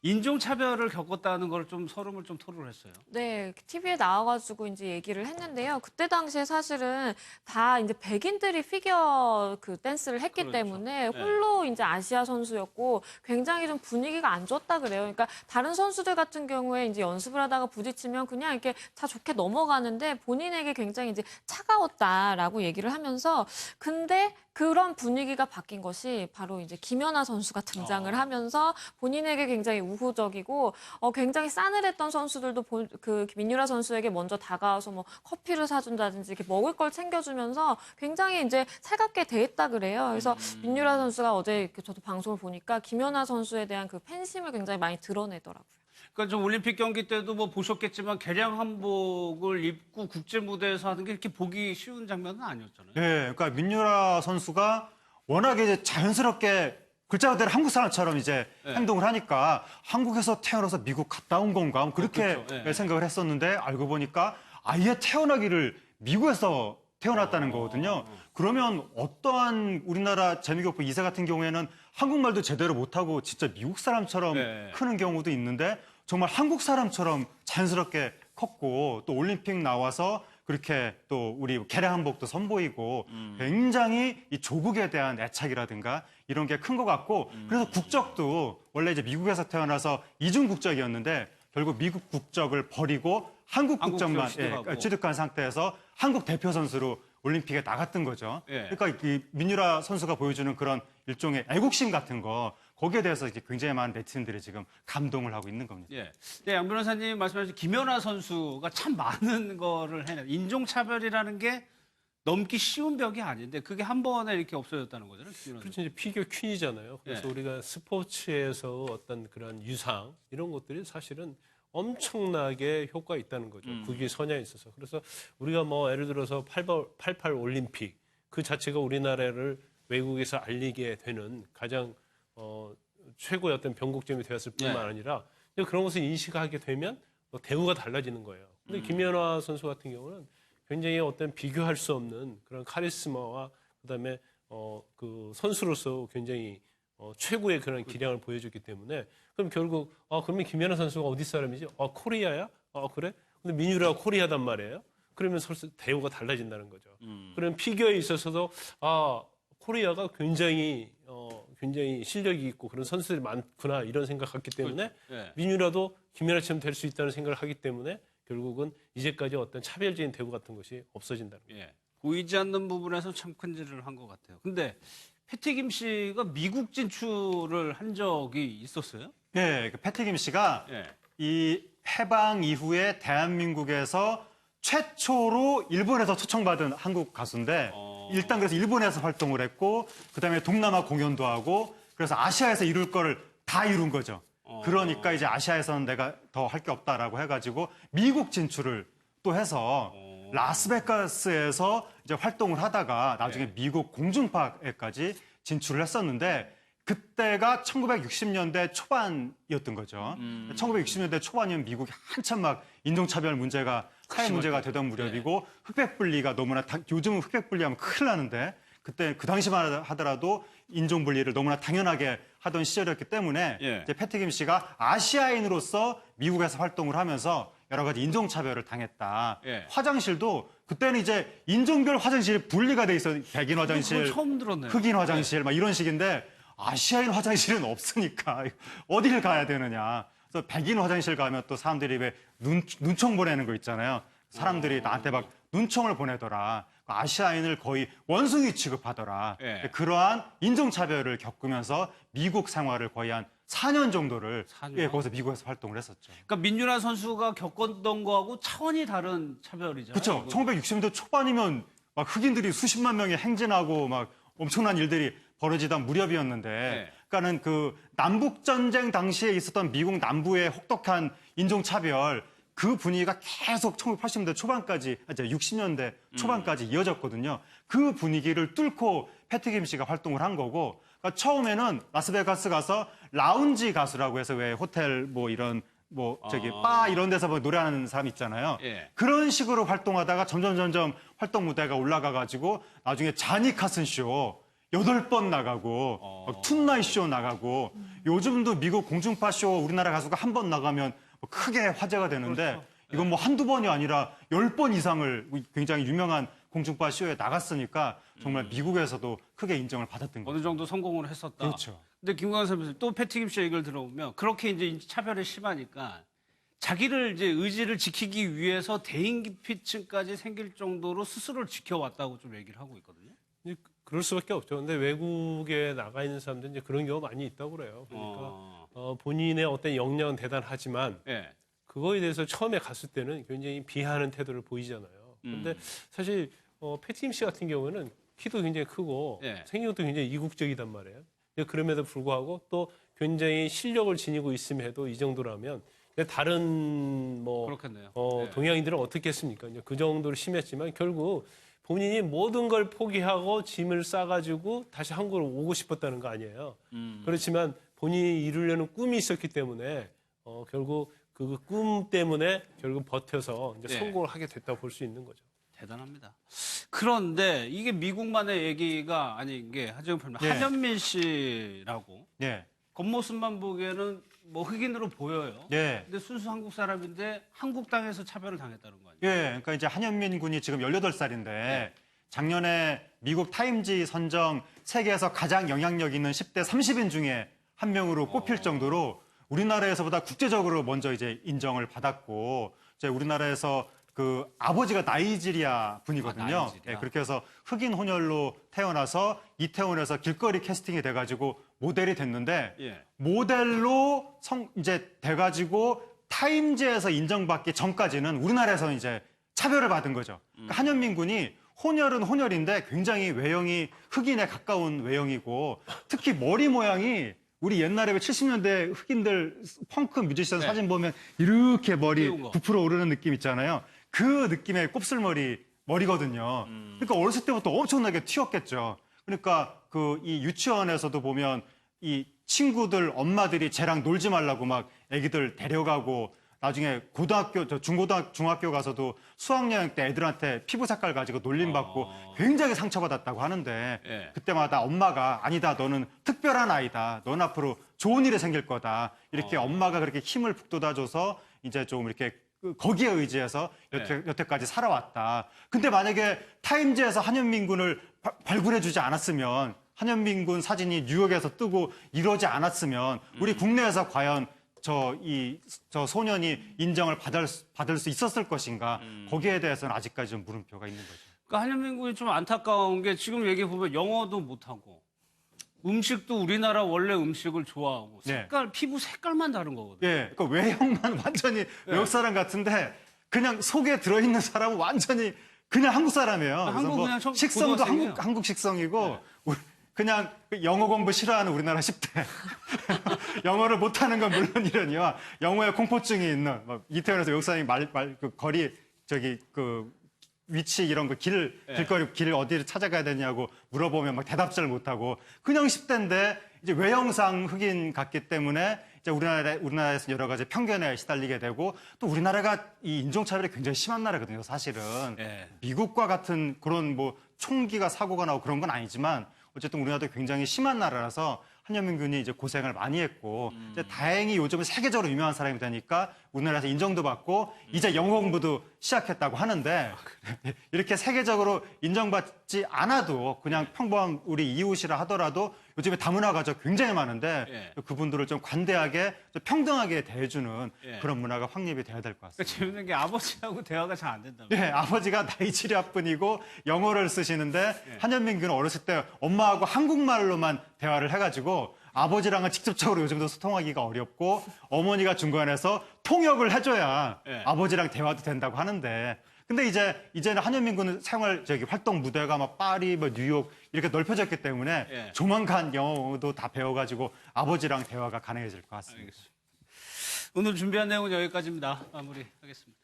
인종차별을 겪었다는 걸 좀 서름을 좀 토로를 했어요. 네, TV에 나와가지고 이제 얘기를 했는데요. 그때 당시에 사실은 다 이제 백인들이 피겨 그 댄스를 했기 그렇죠. 때문에 네. 홀로 이제 아시아 선수였고 굉장히 좀 분위기가 안 좋았다 그래요. 그러니까 다른 선수들 같은 경우에 이제 연습을 하다가 부딪히면 그냥 이렇게 다 좋게 넘어가는데 본인에게 굉장히 이제 차가웠다라고 얘기를 하면서 근데 그런 분위기가 바뀐 것이 바로 이제 김연아 선수가 등장을 하면서 본인에게 굉장히 우호적이고 굉장히 싸늘했던 선수들도 그 민유라 선수에게 먼저 다가와서 뭐 커피를 사준다든지 이렇게 먹을 걸 챙겨주면서 굉장히 이제 살갑게 대했다 그래요. 그래서 민유라 선수가 어제 이렇게 저도 방송을 보니까 김연아 선수에 대한 그 팬심을 굉장히 많이 드러내더라고요. 그러니까 좀 올림픽 경기 때도 뭐 보셨겠지만 개량 한복을 입고 국제 무대에서 하는 게 이렇게 보기 쉬운 장면은 아니었잖아요. 네, 그러니까 민유라 선수가 워낙에 이제 자연스럽게 글자 그대로 한국 사람처럼 이제 네. 행동을 하니까 한국에서 태어나서 미국 갔다 온 건가 그렇게 그렇죠. 네. 생각을 했었는데 알고 보니까 아예 태어나기를 미국에서 태어났다는 거거든요. 그러면 어떠한 우리나라 재미교포 2세 같은 경우에는 한국말도 제대로 못하고 진짜 미국 사람처럼 네. 크는 경우도 있는데 정말 한국 사람처럼 자연스럽게 컸고 또 올림픽 나와서 그렇게 또 우리 개량 한복도 선보이고 굉장히 이 조국에 대한 애착이라든가 이런 게 큰 것 같고 그래서 국적도 원래 이제 미국에서 태어나서 이중 국적이었는데 결국 미국 국적을 버리고 한국 국적만 취득한 상태에서 한국 대표 선수로 올림픽에 나갔던 거죠. 예. 그러니까 이 민유라 선수가 보여주는 그런 일종의 애국심 같은 거 거기에 대해서 이렇게 굉장히 많은 네티즌들이 지금 감동을 하고 있는 겁니다. 예. 네, 양 변호사님 말씀하신 김연아 선수가 참 많은 거를 해내. 인종차별이라는 게 넘기 쉬운 벽이 아닌데 그게 한 번에 이렇게 없어졌다는 거잖아요. 그렇죠. 이제 피겨 퀸이잖아요. 그래서 예. 우리가 스포츠에서 어떤 그런 유상 이런 것들이 사실은 엄청나게 효과가 있다는 거죠. 국위 선양에 있어서. 그래서 우리가 뭐 예를 들어서 88 올림픽 그 자체가 우리나라를 외국에서 알리게 되는 가장 최고의 어떤 변곡점이 되었을 뿐만 네. 아니라 그런 것을 인식하게 되면 대우가 달라지는 거예요. 근데 김연아 선수 같은 경우는 굉장히 어떤 비교할 수 없는 그런 카리스마와 그다음에 그 선수로서 굉장히 최고의 그런 기량을 보여줬기 때문에 그럼 결국 그러면 김연아 선수가 어디 사람이지? 코리아야? 그래? 근데 민유라가 코리아단 말이에요. 그러면 설사 대우가 달라진다는 거죠. 그럼 피겨에 있어서도 코리아가 굉장히 실력이 있고 그런 선수들이 많구나 이런 생각했기 때문에 네. 민유라도 김연아처럼 될 수 있다는 생각을 하기 때문에 결국은 이제까지 어떤 차별적인 대우 같은 것이 없어진다는 거예요. 예. 보이지 않는 부분에서 참 큰 일을 한 것 같아요. 근데 패티김 씨가 미국 진출을 한 적이 있었어요? 네, 그 패티김 씨가 예. 이 해방 이후에 대한민국에서 최초로 일본에서 초청받은 한국 가수인데 일단 그래서 일본에서 활동을 했고 그다음에 동남아 공연도 하고 그래서 아시아에서 이룰 거를 다 이룬 거죠. 그러니까 이제 아시아에서는 내가 더 할 게 없다라고 해가지고 미국 진출을 또 해서 라스베가스에서 이제 활동을 하다가 나중에 미국 공중파에까지 진출을 했었는데 그때가 1960년대 초반이었던 거죠. 1960년대 초반이면 미국이 한참 막 인종차별 문제가 사회 문제가 되던 무렵이고 흑백 분리가 너무나 요즘은 흑백 분리하면 큰일 나는데 그때 그 당시만 하더라도 인종 분리를 너무나 당연하게 하던 시절이었기 때문에 이제 패티김 씨가 아시아인으로서 미국에서 활동을 하면서 여러 가지 인종차별을 당했다. 화장실도 그때는 이제 인종별 화장실이 분리가 돼 있어. 백인 화장실, 처음 들었네요. 흑인 화장실 막 이런 식인데 아시아인 화장실은 없으니까 어디를 가야 되느냐. 그래서 백인 화장실 가면 또 사람들이 왜 눈총 보내는 거 있잖아요. 사람들이 나한테 막 눈총을 보내더라. 아시아인을 거의 원숭이 취급하더라. 그러한 인종차별을 겪으면서 미국 생활을 거의 한 4년 정도를 4년? 거기서 미국에서 활동을 했었죠. 그러니까 민유라 선수가 겪었던 거하고 차원이 다른 차별이잖아요. 그렇죠. 1960년대 초반이면 막 흑인들이 수십만 명이 행진하고 막 엄청난 일들이 벌어지던 무렵이었는데 그러니까는 그 남북 전쟁 당시에 있었던 미국 남부의 혹독한 인종차별 그 분위기가 계속 1980년대 초반까지, 이제 60년대 초반까지 이어졌거든요. 그 분위기를 뚫고 패티김 씨가 활동을 한 거고, 그러니까 처음에는 라스베가스 가서 라운지 가수라고 해서 왜 호텔 뭐 이런 바 이런 데서 뭐 노래하는 사람 있잖아요. 그런 식으로 활동하다가 점점 활동 무대가 올라가가지고 나중에 자니 카슨 쇼 8번 나가고 막 툰나잇 쇼 나가고 요즘도 미국 공중파 쇼 우리나라 가수가 한 번 나가면 뭐 크게 화제가 되는데 그렇죠. 이건 뭐 한두 번이 아니라 10번 이상을 굉장히 유명한 공중파 쇼에 나갔으니까 정말 미국에서도 크게 인정을 받았던 거죠. 어느 정도 성공을 했었다. 그렇죠. 근데 김광현 선배님 또 패티김 씨 얘기를 들어보면 그렇게 이제 차별이 심하니까 자기를 이제 의지를 지키기 위해서 대인기피층까지 생길 정도로 스스로를 지켜왔다고 좀 얘기를 하고 있거든요. 이제 그럴 수밖에 없죠. 근데 외국에 나가 있는 사람들은 이제 그런 경우가 많이 있다고 그래요. 그러니까 본인의 어떤 역량은 대단하지만 예. 그거에 대해서 처음에 갔을 때는 굉장히 비하하는 태도를 보이잖아요. 근데 사실 패티김 씨 같은 경우는 키도 굉장히 크고 예. 생긴 것도 굉장히 이국적이단 말이에요. 근데 그럼에도 불구하고 또 굉장히 실력을 지니고 있음에도 이 정도라면 다른 뭐 그렇겠네요. 예. 동양인들은 어떻게 했습니까? 이제 그 정도로 심했지만 결국 본인이 모든 걸 포기하고 짐을 싸가지고 다시 한국으로 오고 싶었다는 거 아니에요. 그렇지만 본인이 이루려는 꿈이 있었기 때문에 결국 그 꿈 때문에 결국 버텨서 이제 네. 성공을 하게 됐다고 볼 수 있는 거죠. 대단합니다. 그런데 이게 미국만의 얘기가 아닌 게 하정우 평론 예. 한현민 씨라고 예. 겉모습만 보기에는 뭐 흑인으로 보여요. 예. 근데 순수 한국 사람인데 한국 땅에서 차별을 당했다는 거 아니에요? 예. 그러니까 이제 한현민 군이 지금 18살인데 작년에 미국 타임지 선정 세계에서 가장 영향력 있는 10대 30인 중에 한 명으로 꼽힐 정도로 우리나라에서보다 국제적으로 먼저 이제 인정을 받았고 이제 우리나라에서 그 아버지가 나이지리아 분이거든요. 나이지리아. 예, 그렇게 해서 흑인 혼혈로 태어나서 이태원에서 길거리 캐스팅이 돼가지고 모델이 됐는데 예. 모델로 이제 돼가지고 타임즈에서 인정받기 전까지는 우리나라에서는 이제 차별을 받은 거죠. 그러니까 한현민 군이 혼혈은 혼혈인데 굉장히 외형이 흑인에 가까운 외형이고 특히 머리 모양이 우리 옛날에 70년대 흑인들 펑크 뮤지션 네. 사진 보면 이렇게 머리 띄운 거. 부풀어 오르는 느낌 있잖아요. 그 느낌의 곱슬머리거든요. 그러니까 어렸을 때부터 엄청나게 튀었겠죠. 그러니까 그 이 유치원에서도 보면 이 친구들 엄마들이 쟤랑 놀지 말라고 막 애기들 데려가고 나중에 고등학교, 중학교 가서도 수학여행 때 애들한테 피부 색깔 가지고 놀림받고 굉장히 상처받았다고 하는데 예. 그때마다 엄마가 아니다, 너는 특별한 아이다. 넌 앞으로 좋은 일이 생길 거다. 이렇게 엄마가 그렇게 힘을 북돋아줘서 이제 좀 이렇게 거기에 의지해서 여태까지 살아왔다. 근데 만약에 타임즈에서 한현민 군을 발굴해주지 않았으면 한현민 군 사진이 뉴욕에서 뜨고 이러지 않았으면 우리 국내에서 과연 저 소년이 인정을 받을 수 있었을 것인가? 거기에 대해서는 아직까지 좀 물음표가 있는 거죠. 그러니까 한현민 군이 좀 안타까운 게 지금 얘기해 보면 영어도 못하고 음식도 우리나라 원래 음식을 좋아하고 네. 색깔 피부 색깔만 다른 거거든요. 예, 그러니까 외형만 완전히 외국 사람 같은데 그냥 속에 들어있는 사람은 완전히 그냥 한국 사람이에요. 그래서 한국 뭐 그냥 식성도 고등학생이에요. 한국 식성이고 그냥 영어 공부 싫어하는 우리나라 10대. 영어를 못하는 건 물론이려니와 영어에 공포증이 있는 막 이태원에서 역사님 그 거리 그 위치 이런 거 길거리 길 어디를 찾아가야 되냐고 물어보면 막 대답 잘 못하고 그냥 10대인데 이제 외형상 흑인 같기 때문에 이제 우리나라에서 여러 가지 편견에 시달리게 되고 또 우리나라가 이 인종차별이 굉장히 심한 나라거든요, 사실은. 예. 미국과 같은 그런 뭐 총기가 사고가 나고 그런 건 아니지만 어쨌든 우리나라도 굉장히 심한 나라라서 한현민 군이 이제 고생을 많이 했고 이제 다행히 요즘은 세계적으로 유명한 사람이 되니까 우리나라에서 인정도 받고 이제 영어 공부도 시작했다고 하는데 이렇게 세계적으로 인정받지 않아도 그냥 평범한 우리 이웃이라 하더라도 요즘에 다문화 가족 굉장히 많은데 그분들을 좀 관대하게 좀 평등하게 대해주는 그런 문화가 확립이 돼야 될 것 같습니다. 그러니까 재밌는 게 아버지하고 대화가 잘 안 된다고. 예, 아버지가 나이지리아 분이고 영어를 쓰시는데 한현민 군은 어렸을 때 엄마하고 한국말로만 대화를 해가지고 아버지랑은 직접적으로 요즘도 소통하기가 어렵고 어머니가 중간에서 통역을 해줘야 아버지랑 대화도 된다고 하는데 근데 이제는 한현민 군은 활동 무대가 막 파리, 뭐 뉴욕 이렇게 넓혀졌기 때문에 조만간 영어도 다 배워가지고 아버지랑 대화가 가능해질 것 같습니다. 알겠습니다. 오늘 준비한 내용은 여기까지입니다. 마무리하겠습니다.